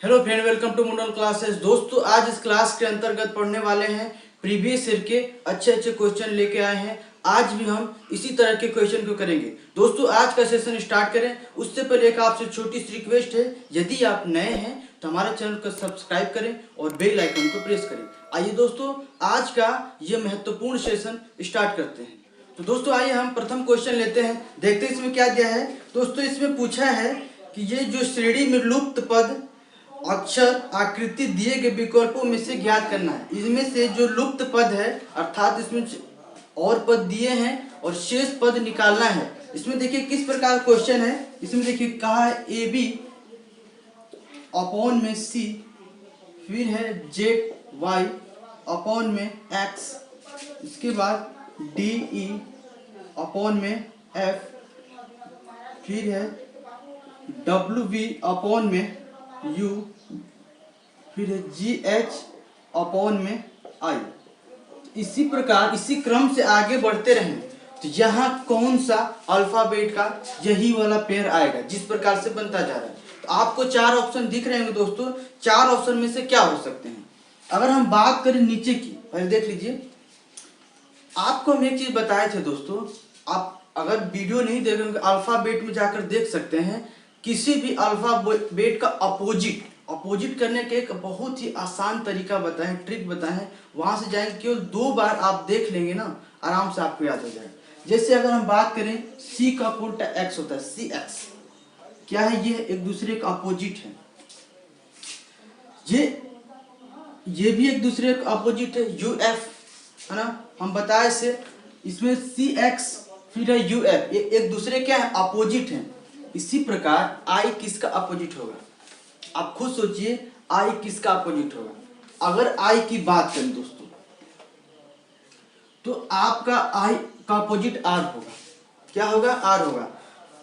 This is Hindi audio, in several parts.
Hello friend, welcome to Mundal classes. दोस्तों, आज इस क्लास के अंतर्गत पढ़ने वाले हैं प्रीवियस ईयर के अच्छे क्वेश्चन लेके आए हैं। आज भी हम इसी तरह के क्वेश्चन को करेंगे। दोस्तों, आज का सेशन स्टार्ट करें उससे पहले एक आपसे छोटी सी रिक्वेस्ट है, यदि आप नए हैं तो हमारे चैनल को सब्सक्राइब करें और बेल आइकन को प्रेस करें। आइए दोस्तों, आज का ये महत्वपूर्ण सेशन स्टार्ट करते हैं। तो दोस्तों, आइए हम प्रथम क्वेश्चन लेते हैं, देखते हैं इसमें क्या दिया है। दोस्तों, इसमें पूछा है कि ये जो श्रेणी में लुप्त पद अक्षर आकृति दिए गए विकल्पों में से ज्ञात करना है। इसमें से जो लुप्त पद है अर्थात इसमें और पद दिए हैं और शेष पद निकालना है। इसमें देखिए किस प्रकार क्वेश्चन है। इसमें देखिए कहा है ए बी अपॉन में सी, फिर है जेड वाई अपॉन में एक्स, इसके बाद डी ई अपॉन में एफ, फिर है डब्ल्यू वी अपॉन में यू, फिर है जी एच अपॉन में आई। इसी प्रकार इसी क्रम से आगे बढ़ते रहें तो यहाँ कौन सा अल्फाबेट का यही वाला पेयर आएगा जिस प्रकार से बनता जा रहा है। तो आपको चार ऑप्शन दिख रहे होंगे दोस्तों। चार ऑप्शन में से क्या हो सकते हैं। अगर हम बात करें नीचे की, पहले देख लीजिए। आपको हम एक चीज बताए थे दोस्तों, आप अगर वीडियो नहीं देख रहे अल्फाबेट में जाकर देख सकते हैं। किसी भी अल्फाबेट का अपोजिट करने के एक बहुत ही आसान तरीका बताएं, ट्रिक बताएं। वहां से जाएंगे, केवल 2 बार आप देख लेंगे ना, आराम से आपको याद हो जाएगा। जैसे अगर हम बात करें सी का उल्टा एक्स होता है, सी एक्स क्या है, ये एक दूसरे का अपोजिट है। ये भी एक दूसरे का अपोजिट है, यू एफ है ना, हम बताए से। इसमें सी एक्स फिर है यू एफ, ये एक दूसरे क्या है, अपोजिट है। इसी प्रकार आई किसका अपोजिट होगा, आप खुद सोचिए, आई किसका अपोजिट होगा। अगर आई की बात करें दोस्तों तो आपका आई का अपोजिट आर होगा। क्या होगा, आर होगा।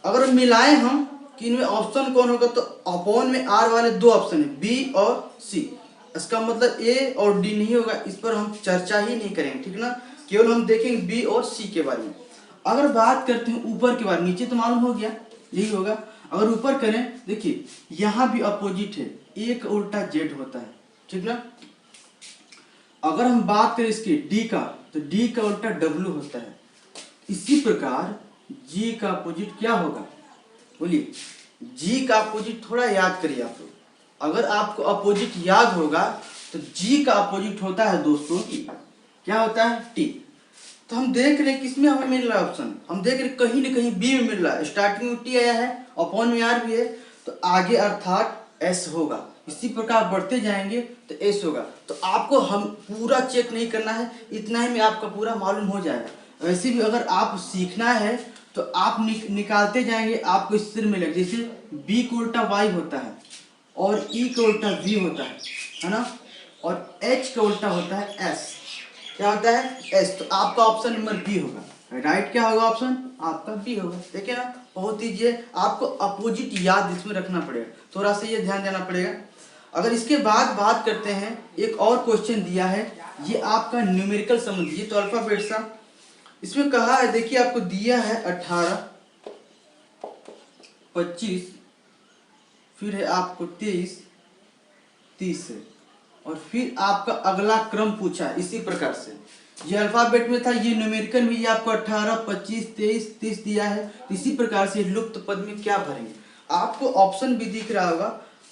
अगर मिलाएं हम कि इनमें ऑप्शन कौन होगा तो अपॉन में आर वाले 2 ऑप्शन है, बी और सी। इसका मतलब ए और डी नहीं होगा, इस पर हम चर्चा ही नहीं करेंगे, ठीक ना। केवल हम देखेंगे बी और सी के बारे में। अगर बात करते हैं ऊपर के बारे में, नीचे तो मालूम हो गया यही होगा। अगर ऊपर करें, देखिए यहाँ भी अपोजिट है, ए का उल्टा जेड होता है, ठीक ना। अगर हम बात करें इसकी डी का, तो डी का उल्टा डब्ल्यू होता है। इसी प्रकार जी का अपोजिट क्या होगा, बोलिए। जी का अपोजिट थोड़ा याद करिए आप लोग। अगर आपको अपोजिट याद होगा तो जी का अपोजिट होता है दोस्तों क्या होता है, टी। तो हम देख रहे हैं किसमें हमें मिल रहा है ऑप्शन, हम देख रहे हैं कहीं ना कहीं बी में मिल रहा है। स्टार्टिंग में टी आया है, अपॉन में आर भी है, तो आगे अर्थात एस होगा। इसी प्रकार बढ़ते जाएंगे तो एस होगा। तो आपको हम पूरा चेक नहीं करना है, इतना ही में आपका पूरा मालूम हो जाएगा। वैसे भी अगर आप सीखना है तो आप निकालते जाएंगे, आपको इस सिर में लगे। जैसे बी को उल्टा वाई होता है और ई का उल्टा वी होता है ना, और एच का उल्टा होता है एस। क्या होता है, एस। तो आपका ऑप्शन नंबर बी होगा। राइट क्या होगा, ऑप्शन आपका बी होगा। देखिए ना, बहुत ईजी है। आपको अपोजिट याद इसमें रखना पड़ेगा, थोड़ा सा ये ध्यान देना पड़ेगा। अगर इसके बाद बात करते हैं, एक और क्वेश्चन दिया है, ये आपका न्यूमेरिकल समझ लीजिए। तो अल्फाबेट सा इसमें कहा है, देखिए आपको दिया है 18, 25, फिर है आपको 23, 30 है, और फिर आपका अगला क्रम पूछा है इसी प्रकार से। ये अल्फाबेट में था, ये न्यूमेरिकल में ये आपको 18, 25, 23, 30 दिया है। इसी प्रकार से लुप्त पद में क्या भरेंगे, आपको ऑप्शन भी दिख रहा होगा।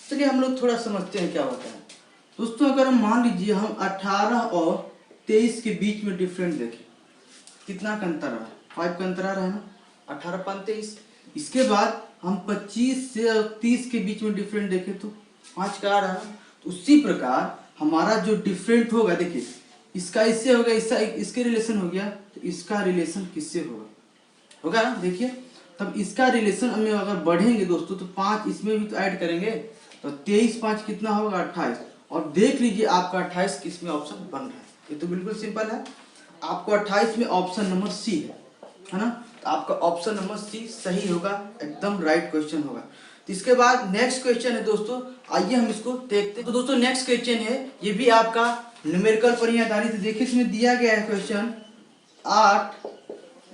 चलिए हम लोग थोड़ा समझते हैं क्या होता है दोस्तों। अगर हम मान लीजिए हम 18 और 23 के बीच में डिफरेंट देखें, कितना का अंतर है, 5 का अंतर आ रहा है ना, 18 5 23। इसके बाद हम 25 से 30 के बीच में डिफरेंट देखें तो 5 का आ रहा है। तो उसी प्रकार हमारा जो डिफरेंट होगा, देखिए इसका इससे होगा, इसका इसके रिलेशन हो गया, तो इसका रिलेशन किससे होगा ना। देखिए तब इसका रिलेशन हमें अगर बढ़ेंगे दोस्तों तो 5 इसमें भी तो ऐड करेंगे, तो 23 5 कितना होगा, 28। और देख लीजिए आपका 28 किसमें ऑप्शन बन रहा है। ये तो बिल्कुल सिंपल है। आपको 28 में ऑप्शन नंबर सी है ना, तो आपका ऑप्शन नंबर सी सही होगा, एकदम राइट क्वेश्चन होगा। तो इसके बाद नेक्स्ट क्वेश्चन है दोस्तों, आइए हम इसको देखते हैं। तो दोस्तों नेक्स्ट क्वेश्चन है, ये भी आपका न्यूमेरिकल पर ही आधारित है। देखिए इसमें दिया गया है क्वेश्चन 8,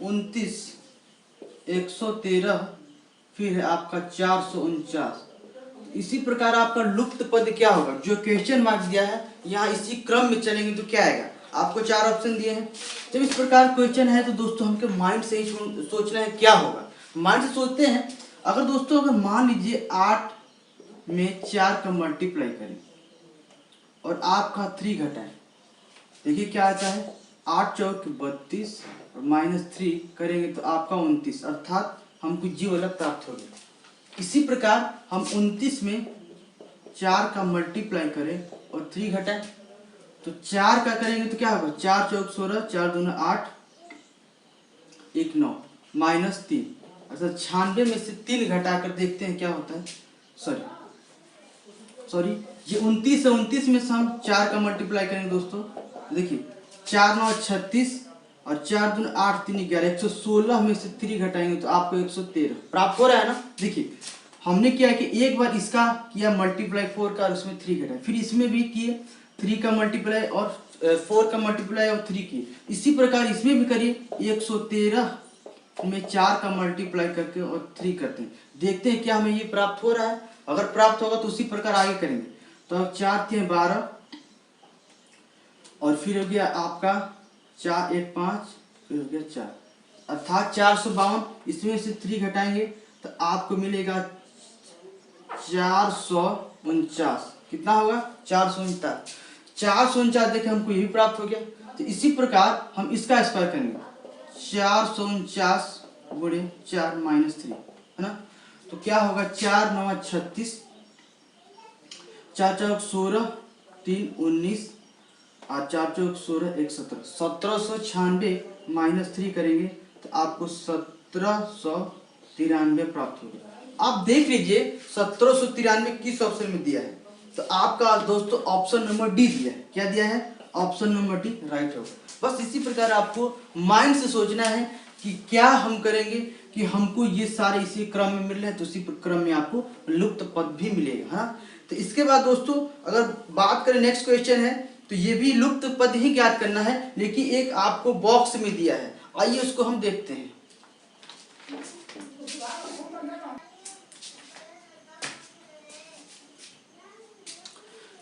29, 113, फिर है आपका 449। इसी प्रकार आपका लुप्त पद क्या होगा, जो क्वेश्चन मार्क दिया है यहाँ इसी क्रम में चलेंगे तो क्या आएगा। आपको 4 ऑप्शन दिए हैं। जब इस प्रकार क्वेश्चन है तो दोस्तों हमको माइंड से ही सोचना है क्या होगा। माइंड से सोचते हैं, अगर दोस्तों अगर मान लीजिए 8 में 4 का मल्टीप्लाई करें और आपका 3 घटाएं, देखिए क्या आता है, 8 चौक 32 और -3 करेंगे तो आपका 29, अर्थात हमको जी वाला प्राप्त हो गया। इसी प्रकार हम 29 में 4 का मल्टीप्लाई करें और 3 घटाएं तो 4 का करेंगे तो क्या होगा, 4 चौक 16, 4 दूना 8, 1 9, -3, अर्थात 96 में से 3 घटाकर देखते हैं क्या होता है। सॉरी ये 29 है, 29 में से हम 4 का मल्टीप्लाई करेंगे दोस्तों, देखिए 4 9 36 और 4 दूना 8 3 11, 116 में से 3 घटाएंगे तो आपको 113 प्राप्त हो रहा है ना। देखिए हमने क्या कि एक बार इसका किया मल्टीप्लाई 4 का और उसमें 3 घटाए, फिर इसमें भी किए 3 का मल्टीप्लाई और 4 का मल्टीप्लाई और 3 किए, इसी प्रकार इसमें भी करिए 113 में 4 का मल्टीप्लाई करके और 3 करते हैं, देखते हैं क्या हमें ये प्राप्त हो रहा है। अगर प्राप्त होगा तो उसी प्रकार आगे करेंगे। तो अब 4 3 12 और फिर हो गया आपका 4 1 5, फिर हो गया 4, अर्थात 452, इसमें से 3 घटाएंगे तो आपको मिलेगा 449। कितना होगा, 449। 449 देखिए हमको ये भी प्राप्त हो गया। तो इसी प्रकार हम इसका स्क्वायर करेंगे, 449 गुणे 4 -3 है ना, तो क्या होगा 4 9 36, 4 चौक 16, 3 19 और 4 चौक 16 1 17, 1796 -3 करेंगे तो आपको 1793 प्राप्त होगा। आप देख लीजिए 1793 किस ऑप्शन में दिया है, तो आपका दोस्तों ऑप्शन नंबर डी दिया है। क्या दिया है, ऑप्शन नंबर डी राइट होगा। बस इसी प्रकार आपको माइंड से सोचना है कि क्या हम करेंगे कि हमको ये सारे इसी क्रम में मिल रहे हैं तो उसी क्रम में आपको लुप्त पद भी मिलेगा। हाँ, तो इसके बाद दोस्तों अगर बात करें नेक्स्ट क्वेश्चन है तो ये भी लुप्त पद ही ज्ञात करना है, लेकिन एक आपको बॉक्स में दिया है, आइए उसको हम देखते हैं।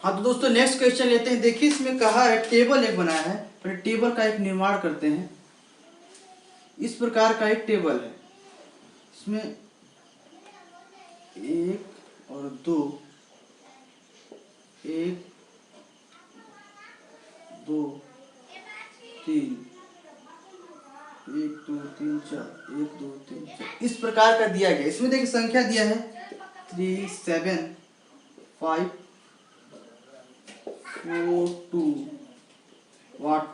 हाँ तो दोस्तों नेक्स्ट क्वेश्चन लेते हैं। देखिए इसमें कहा है टेबल एक बनाया है, पर टेबल का एक निर्माण करते हैं। इस प्रकार का एक टेबल है, इसमें 1 और 2, 1 2 3, 1 2 3 4, 1 2 3 4 इस प्रकार का दिया गया। इसमें देखिए संख्या दिया है 3 7 5 4 2 5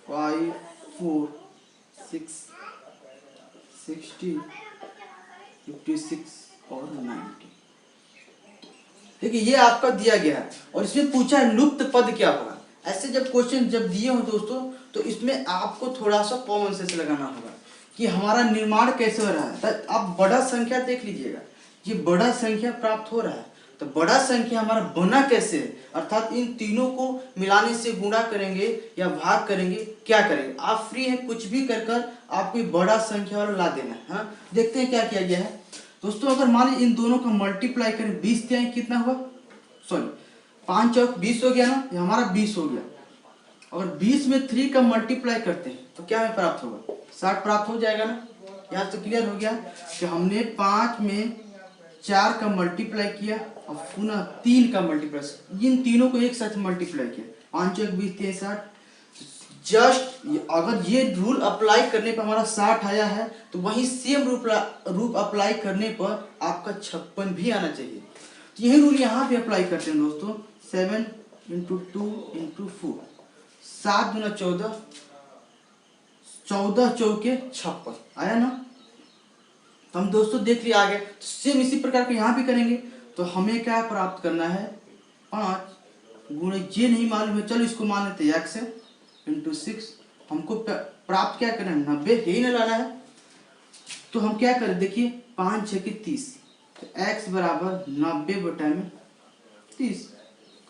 4 6 60 56 और 90। देखिए ये आपका दिया गया है और इसमें पूछा है लुप्त पद क्या होगा। ऐसे जब क्वेश्चन जब दिए हो दोस्तों तो इसमें आपको थोड़ा सा कॉमन सेंस लगाना होगा कि हमारा निर्माण कैसे हो रहा है। आप बड़ा संख्या देख लीजिएगा, ये बड़ा संख्या प्राप्त हो रहा है, तो बड़ा संख्या हमारा बना कैसे है, अर्थात इन तीनों को मिलाने से गुणा करेंगे या भाग करेंगे, क्या करेंगे। आप फ्री हैं, कुछ भी कर आपको बड़ा संख्या और ला देना है। हाँ, देखते हैं क्या किया गया है दोस्तों। अगर मान लीजिए इन दोनों का मल्टीप्लाई करें 20 दिया, कितना हुआ, सॉरी 5 चौक 20 हो गया ना, ये हमारा 20 हो गया। अगर 20 में 3 का मल्टीप्लाई करते हैं तो क्या हमें प्राप्त होगा, 60 प्राप्त हो जाएगा ना। यहाँ तो क्लियर हो गया कि हमने 5 में 4 का मल्टीप्लाई किया और पुनः 3 का मल्टीप्लाई, इन तीनों को एक साथ मल्टीप्लाई किया, 5 चौक 20 3 60। जस्ट अगर ये रूल अप्लाई करने पर हमारा 60 आया है तो वही सेम रूप अप्लाई करने पर आपका 56 भी आना चाहिए। तो यही रूल यहाँ पे अप्लाई करते हैं दोस्तों। 7 × 2 × 4, 7 × 14, 14 चौके 56 आया ना। तो हम दोस्तों देख लिया आगे, तो सेम इसी प्रकार के यहाँ भी करेंगे। तो हमें क्या प्राप्त करना है, 5 गुणे जे नहीं मालूम है, चलो इसको मान लेते हैं, x × 6। हमको प्राप्त क्या करना है, 90 ही ना लाना है। तो हम क्या करें, देखिए 5 6 × 30, तो x बराबर 90/30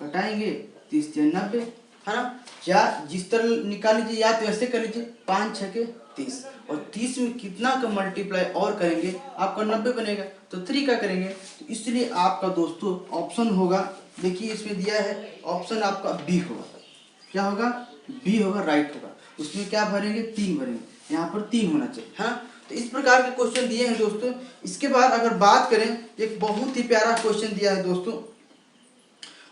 घटाएंगे, 30 × 90 है ना। या जिस तरह निकाल लीजिए या तो ऐसे कर लीजिए, 5 6 × 30 और 30 में कितना का मल्टीप्लाई और करेंगे आपका 90 बनेगा, तो 3 का करेंगे। इसलिए आपका दोस्तों ऑप्शन होगा, देखिए इसमें दिया है ऑप्शन आपका बी होगा। क्या होगा? बी होगा, राइट होगा। उसमें क्या भरेंगे? 3 भरेंगे, यहाँ पर 3 होना चाहिए। हाँ, तो इस प्रकार के क्वेश्चन दिए हैं दोस्तों। इसके बाद अगर बात करें, एक बहुत ही प्यारा क्वेश्चन दिया है दोस्तों,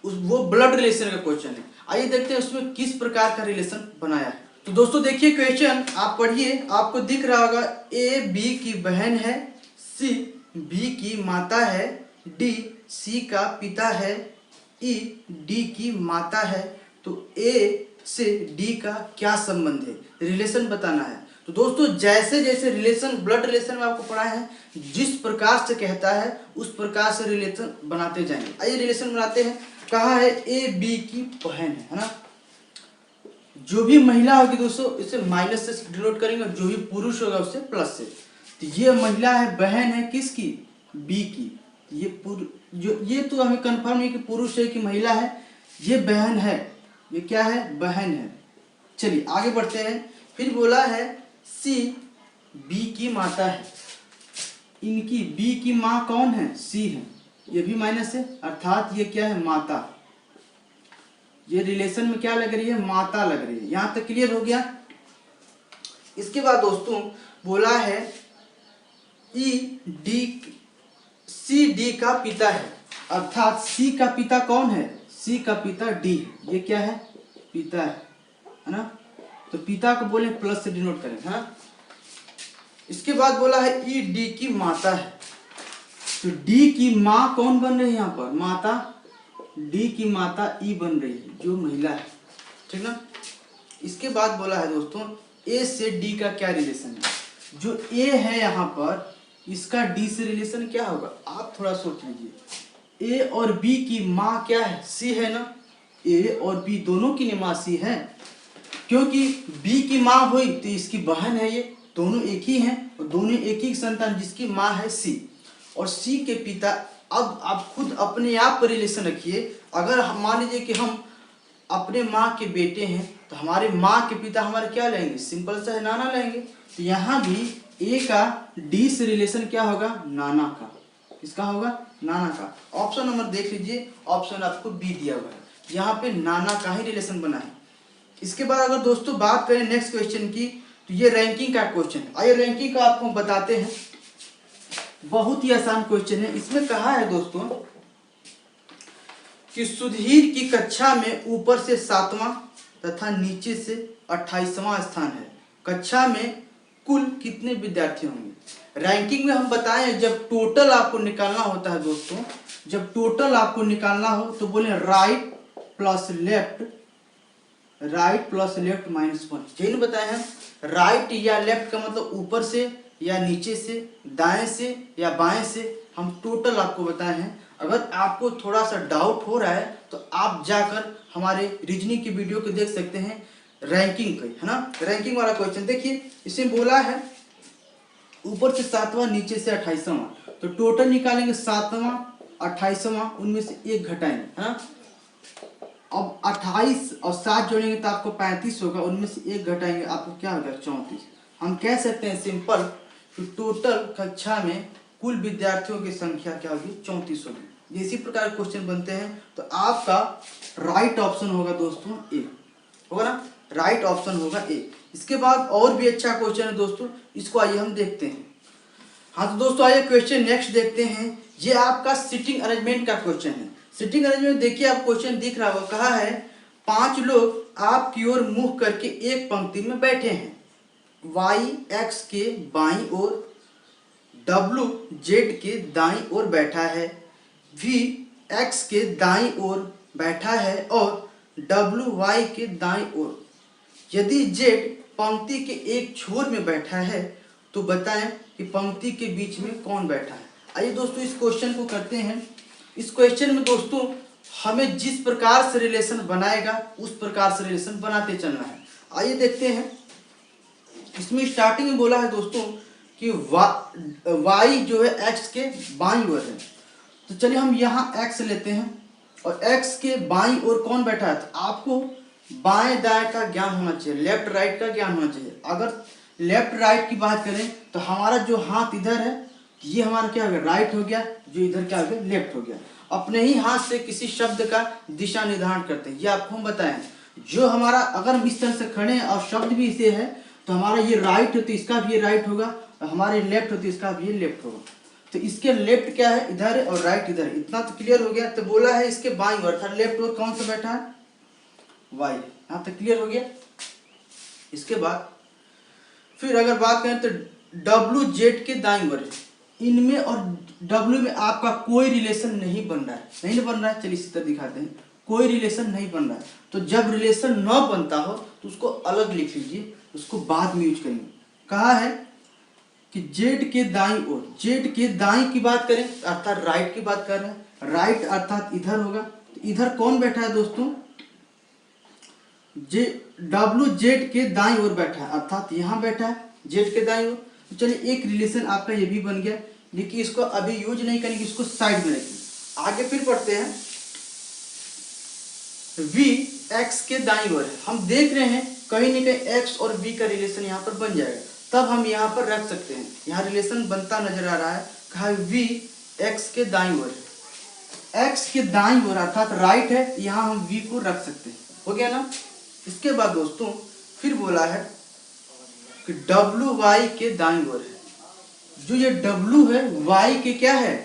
वो ब्लड रिलेशन का क्वेश्चन है। आइए देखते हैं उसमें किस प्रकार का रिलेशन बनाया है। तो दोस्तों देखिए क्वेश्चन, आप पढ़िए, आपको दिख रहा होगा ए बी की बहन है, सी बी की माता है, डी सी का पिता है, ई डी की माता है। तो ए से डी का क्या संबंध है, रिलेशन बताना है। तो दोस्तों जैसे जैसे रिलेशन ब्लड रिलेशन में आपको पढ़ा है, जिस प्रकार से कहता है उस प्रकार से रिलेशन बनाते जाएंगे। आइए रिलेशन बनाते हैं। कहा है ए बी की बहन है ना। जो भी महिला होगी दोस्तों इसे माइनस से डिनोट करेंगे, और जो भी पुरुष होगा उससे प्लस से। तो ये महिला है, बहन है किसकी? बी की। ये तो हमें कंफर्म है कि पुरुष है कि महिला है। ये बहन है, ये क्या है? बहन है। चलिए आगे बढ़ते हैं। फिर बोला है सी बी की माता है। इनकी बी की माँ कौन है? सी है। ये भी माइनस है, अर्थात ये क्या है? माता। ये रिलेशन में क्या लग रही है? माता लग रही है। यहां तक क्लियर हो गया। इसके बाद दोस्तों बोला है ई डी सी डी का पिता है, अर्थात सी का पिता कौन है? सी का पिता डी है। ये क्या है? पिता है ना। तो पिता को बोले प्लस से डिनोट करें। हाँ, इसके बाद बोला है ई डी की माता है। तो डी की माँ कौन बन रही है यहाँ पर? माता। डी की माता ई बन रही है, जो महिला है, ठीक ना। इसके बाद बोला है दोस्तों ए से डी का क्या रिलेशन है। जो ए है यहाँ पर, इसका डी से रिलेशन क्या होगा? आप थोड़ा सोच लीजिए। ए और बी की माँ क्या है? सी है ना। ए और बी दोनों की माँ सी है, क्योंकि बी की माँ हुई तो इसकी बहन है। ये दोनों एक ही हैं, और दोनों एक ही संतान जिसकी माँ है सी। और सी के पिता, अब आप खुद अपने आप पर रिलेशन रखिए। अगर हम मान लीजिए कि हम अपने माँ के बेटे हैं, तो हमारे माँ के पिता हमारे क्या लेंगे? सिंपल सा है, नाना लेंगे। तो यहाँ भी ए का डी से रिलेशन क्या होगा? नाना का। किसका होगा? नाना का। ऑप्शन नंबर देख लीजिए, ऑप्शन आपको बी दिया हुआ है, यहाँ पे नाना का ही रिलेशन बना है। इसके बाद अगर दोस्तों बात करें नेक्स्ट क्वेश्चन की, तो ये रैंकिंग का क्वेश्चन है। आइए रैंकिंग का आपको बताते हैं। बहुत ही आसान क्वेश्चन है। इसमें कहा है दोस्तों कि सुधीर की कक्षा में ऊपर से 7वां तथा नीचे से 28वां स्थान है। कक्षा में कुल कितने विद्यार्थी होंगे? रैंकिंग में हम बताएं, जब टोटल आपको निकालना होता है दोस्तों, जब टोटल आपको निकालना हो तो बोले right plus left, right plus left -1। यही बताए हैं। राइट या लेफ्ट का मतलब ऊपर से या नीचे से, दाएं से या बाएं से, हम टोटल आपको बताए हैं। अगर आपको थोड़ा सा डाउट हो रहा है तो आप जाकर हमारे रीजनिंग की वीडियो को देख सकते हैं, रैंकिंग का, है ना। रैंकिंग वाला क्वेश्चन देखिए, इसमें बोला है ऊपर से 7वां नीचे से 28वां। तो टोटल निकालेंगे 7वां 28वां, उनमें से 1 घटाएंगे, है ना। अब 28 और 7 जोड़ेंगे तो आपको 35 होगा, उनमें से 1 घटाएंगे आपको क्या होगा? 34। हम कह सकते हैं सिंपल कि टोटल कक्षा में कुल विद्यार्थियों की संख्या क्या होगी? 34 होगी। इसी प्रकार क्वेश्चन बनते हैं। तो आपका राइट ऑप्शन होगा दोस्तों ए, होगा ना। राइट ऑप्शन होगा ए। इसके बाद और भी अच्छा क्वेश्चन है दोस्तों, इसको आइए हम देखते हैं। हाँ तो दोस्तों आइए क्वेश्चन नेक्स्ट देखते हैं। ये आपका सिटिंग अरेंजमेंट का क्वेश्चन है। सिटिंग अरेंजमेंट देखिए, आप क्वेश्चन दिख रहा होगा। कहा है 5 लोग आपकी ओर मुंह करके एक पंक्ति में बैठे हैं। y x के बाईं ओर, w z के दाईं ओर बैठा है, v x के दाईं ओर बैठा है और w y के दाईं ओर। यदि z पंक्ति के एक छोर में बैठा है तो बताएं कि पंक्ति के बीच में कौन बैठा है। आइए दोस्तों इस क्वेश्चन को करते हैं। इस क्वेश्चन में दोस्तों हमें जिस प्रकार से रिलेशन बनाएगा उस प्रकार से रिलेशन बनाते चलना है। आइए देखते हैं। इसमें स्टार्टिंग में बोला है दोस्तों कि y जो है x के बाईं ओर है। तो चलिए हम यहाँ x लेते हैं और x के बाईं ओर कौन बैठा है। तो आपको बाएं दाएं का ज्ञान होना चाहिए, लेफ्ट राइट का ज्ञान होना चाहिए। अगर लेफ्ट राइट की बात करें तो हमारा जो हाथ इधर है ये हमारा क्या हो गया, राइट हो गया, जो इधर क्या हो गया, लेफ्ट हो गया। अपने ही हाथ से किसी शब्द का दिशा निर्धारण करते हैं, ये आपको हम बताएं। जो हमारा अगर हम इस तरह से खड़े हैं और शब्द भी इसे है तो हमारा ये राइट हो तो इसका भी ये राइट होगा, और हमारे लेफ्ट हो तो इसका भी ये लेफ्ट होगा। तो इसके लेफ्ट क्या है, इधर है, और राइट इधर है। इतना तो क्लियर हो गया। तो बोला है इसके बाईं ओर अर्थात लेफ्ट ओर कौन सा बैठा है, वाई। यहाँ तक क्लियर हो गया। इसके बाद फिर अगर बात करें तो डब्ल्यू जेड के दाईं ओर है, इनमें और डब्ल्यू में आपका कोई रिलेशन नहीं बन रहा है, नहीं बन रहा है। चलिए इसी तरह दिखाते हैं, कोई रिलेशन नहीं बन रहा है। तो जब रिलेशन न बनता हो तो उसको अलग लिख लीजिए, उसको बाद में यूज करेंगे। कहा है कि जेड के दाईं ओर, जेड के दाईं की बात करें अर्थात राइट की बात कर रहे हैं, राइट अर्थात इधर होगा। तो इधर कौन बैठा है दोस्तों, जे डब्ल्यू जेड के दाईं ओर बैठा है, अर्थात यहाँ बैठा है जेड के दाईं ओर। तो चलिए एक रिलेशन आपका ये भी बन गया, लेकिन इसको अभी यूज नहीं करेंगे, इसको साइड में रखेंगे। आगे फिर पढ़ते हैं, v x के दाईं ओर है। हम देख रहे हैं कहीं ना कहीं x और v का रिलेशन यहाँ पर बन जाएगा, तब हम यहाँ पर रख सकते हैं। यहाँ रिलेशन बनता नजर आ रहा है, कहा v x के दाईं ओर है, x के दाईं ओर अर्थात राइट है, यहाँ हम v को रख सकते हैं। हो गया ना। इसके बाद दोस्तों फिर बोला है कि w y के दाईं ओर है। जो ये w है y के क्या है,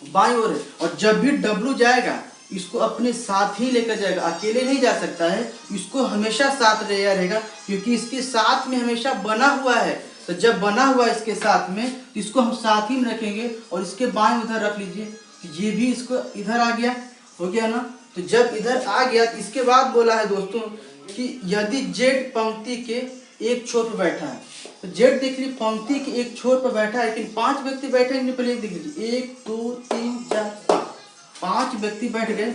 बाईं ओर है। और जब भी w जाएगा इसको अपने साथ ही लेकर जाएगा, अकेले नहीं जा सकता है, इसको हमेशा साथ ले रहेगा, क्योंकि इसके साथ में हमेशा बना हुआ है। तो जब बना हुआ है इसके साथ में तो इसको हम साथ ही में रखेंगे, और इसके बाएं उधर रख लीजिए। तो ये भी इसको इधर आ गया, हो गया ना। तो जब इधर आ गया तो इसके बाद बोला है दोस्तों कि यदि जेड पंक्ति के एक छोर पर बैठा है, तो जेड देख लीजिए पंक्ति के एक छोर पर बैठा है, लेकिन 5 व्यक्ति बैठे हैं। पहले देख लीजिए 1 2 3 4 5 व्यक्ति बैठ गए।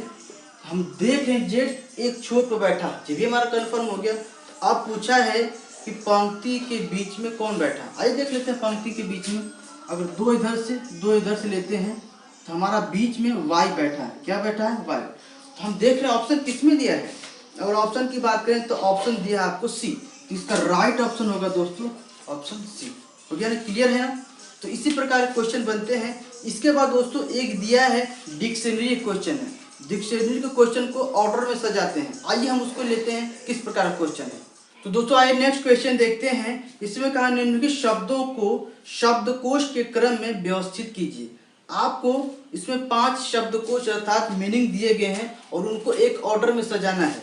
हम देख रहे हैं जेड एक छोर पर बैठा, ये भी हमारा कंफर्म हो गया। अब पूछा है कि पंक्ति के बीच में कौन बैठा। आइए देख लेते हैं पंक्ति के बीच में। अगर 2 इधर से 2 इधर से लेते हैं तो हमारा बीच में वाई बैठा है। क्या बैठा है, वाई। तो हम देख रहे हैं ऑप्शन किसमें दिया है। अगर ऑप्शन की बात करें तो ऑप्शन दिया है आपको सी, तो इसका राइट ऑप्शन होगा दोस्तों ऑप्शन सी। हो गया ना, क्लियर है ना। तो इसी प्रकार क्वेश्चन बनते हैं। इसके बाद दोस्तों एक दिया है डिक्शनरी क्वेश्चन है, डिक्शनरी के क्वेश्चन को ऑर्डर में सजाते हैं। आइए हम उसको लेते हैं किस प्रकार का क्वेश्चन है। तो दोस्तों आइए नेक्स्ट क्वेश्चन देखते हैं। इसमें कहा निम्नलिखित शब्दों को शब्दकोश के क्रम में व्यवस्थित कीजिए। आपको इसमें 5 शब्दकोश अर्थात मीनिंग दिए गए हैं और उनको एक ऑर्डर में सजाना है।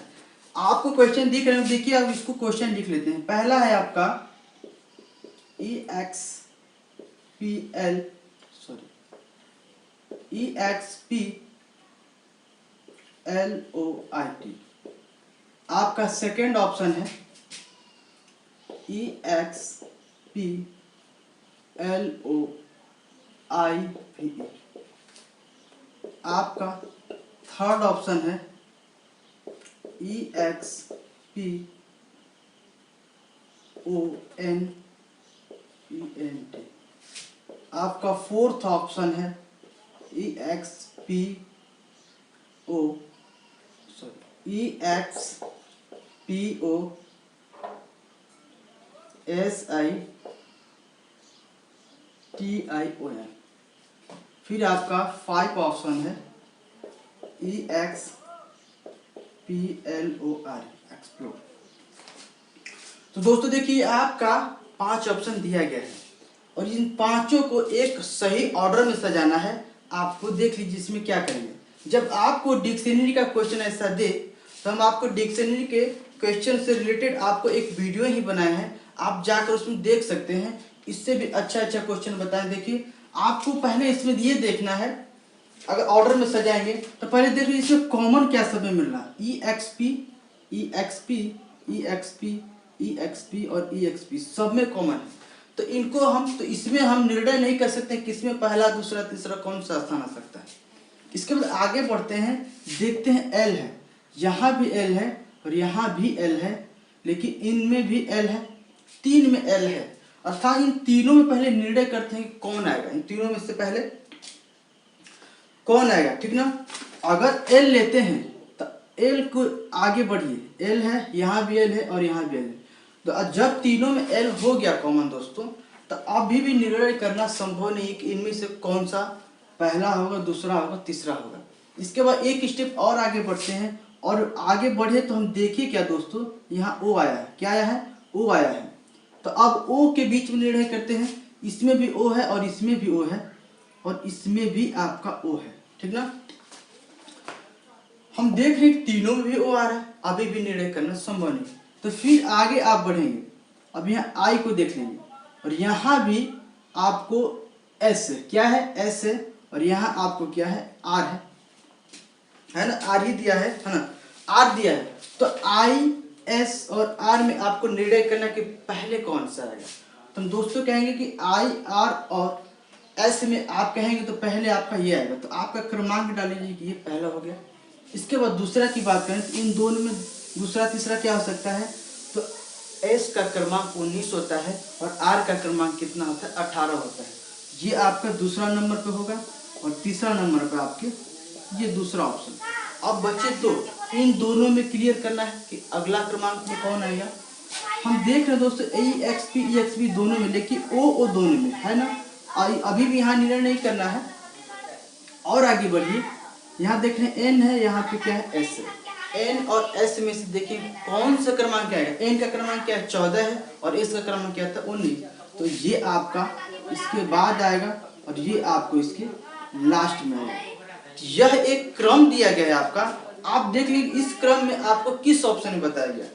आपको क्वेश्चन दिख रहे हैं, देखिए अब इसको क्वेश्चन लिख लेते हैं। पहला है आपका EXPLOIT। आपका सेकेंड ऑप्शन है EXPLOIVE। आपका थर्ड ऑप्शन है EXPONENT। आपका फोर्थ ऑप्शन है EXPOSITION। फिर आपका 5 ऑप्शन है EXPLOR एक्सप्लोर। तो दोस्तों देखिए आपका 5 ऑप्शन दिया गया है और इन पांचों को एक सही ऑर्डर में सजाना है। आपको देख लीजिए इसमें क्या करेंगे। जब आपको डिक्शनरी का क्वेश्चन ऐसा दे तो हम आपको डिक्शनरी के क्वेश्चन से रिलेटेड आपको एक वीडियो ही बनाए हैं, आप जाकर उसमें देख सकते हैं। इससे भी अच्छा क्वेश्चन बताएं। देखिए आपको पहले इसमें ये देखना है, अगर ऑर्डर में सजाएंगे तो पहले देखिए इसमें कॉमन क्या सब में मिल रहा है। EXP और EXP सब में कॉमन है। तो इनको हम इसमें हम निर्णय नहीं कर सकते किसमें पहला दूसरा तीसरा कौन सा स्थान आ सकता है। इसके बाद आगे बढ़ते हैं, देखते हैं L है, यहाँ भी L है और यहाँ भी L है, लेकिन इनमें भी L है, 3 में L है। अर्थात इन तीनों में पहले निर्णय करते हैं कौन आएगा, इन तीनों में से पहले कौन आएगा, ठीक ना। अगर L लेते हैं तो L को आगे बढ़िए, L है, यहाँ भी L है और यहाँ भी L है। तो जब तीनों में L हो गया कॉमन दोस्तों, तो अभी भी निर्णय करना संभव नहीं कि इनमें से कौन सा पहला होगा, दूसरा होगा, तीसरा होगा। इसके बाद एक स्टेप और आगे बढ़ते हैं, और आगे बढ़े तो हम देखिए क्या दोस्तों, यहाँ ओ आया है। क्या आया है? ओ आया है। तो अब ओ के बीच में निर्णय करते हैं। इसमें भी ओ है और इसमें भी ओ है और इसमें भी आपका ओ है, ठीक ना। हम देख रहे हैं तीनों में भी ओ आ रहा है, अभी भी निर्णय करना संभव नहीं। तो फिर आगे आप बढ़ेंगे। अब यहाँ आई को देख लेंगे और यहाँ भी आपको एस है। क्या है? एस है। और यहाँ आपको क्या है? आर है ना। आर ही दिया है ना, आर दिया है। तो आई, एस और आर में आपको निर्णय करना कि पहले कौन सा आएगा। तो हम दोस्तों कहेंगे कि आई, आर और एस में आप कहेंगे तो पहले आपका ये आएगा। तो आपका क्रमांक डाल लीजिए कि ये पहला हो गया। इसके बाद दूसरा की बात करें तो इन दोनों में दूसरा तीसरा क्या हो सकता है? तो एस का क्रमांक 19 होता है और आर का क्रमांक कितना होता है? 18 होता है। ये आपका दूसरा नंबर पे होगा और तीसरा नंबर पे आपके ये दूसरा ऑप्शन। अब बचे दो, इन दोनों में क्लियर करना है कि अगला क्रमांक में कौन आएगा। हम देख रहे हैं दोस्तों EXP दोनों में, लेकिन ओ दोनों में है ना। अभी भी यहाँ निर्णय नहीं करना है और आगे बढ़िए। यहाँ देख रहे हैं एन है, यहाँ पे क्या है? एस है। एन और एस में से देखिए कौन सा क्रमांक आएगा। एन का क्रमांक क्या है? 14 है और एस का क्रमांक क्या था? 19। तो ये आपका इसके बाद आएगा और ये आपको इसके लास्ट में आएगा। यह एक क्रम दिया गया है आपका। आप देख लीजिए इस क्रम में आपको किस ऑप्शन में बताया गया।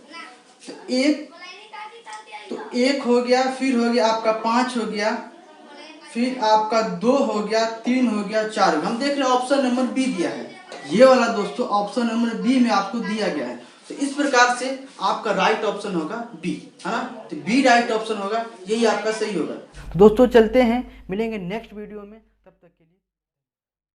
तो एक हो गया, फिर हो गया आपका 5 हो गया, फिर आपका 2 हो गया, 3 हो गया, 4 हो गया। हम देख रहे हैं ऑप्शन नंबर बी दिया है। ये वाला दोस्तों ऑप्शन नंबर बी में आपको दिया गया है। तो इस प्रकार से आपका राइट ऑप्शन होगा बी, है ना। तो बी राइट ऑप्शन होगा, यही आपका सही होगा। दोस्तों चलते हैं, मिलेंगे नेक्स्ट वीडियो में।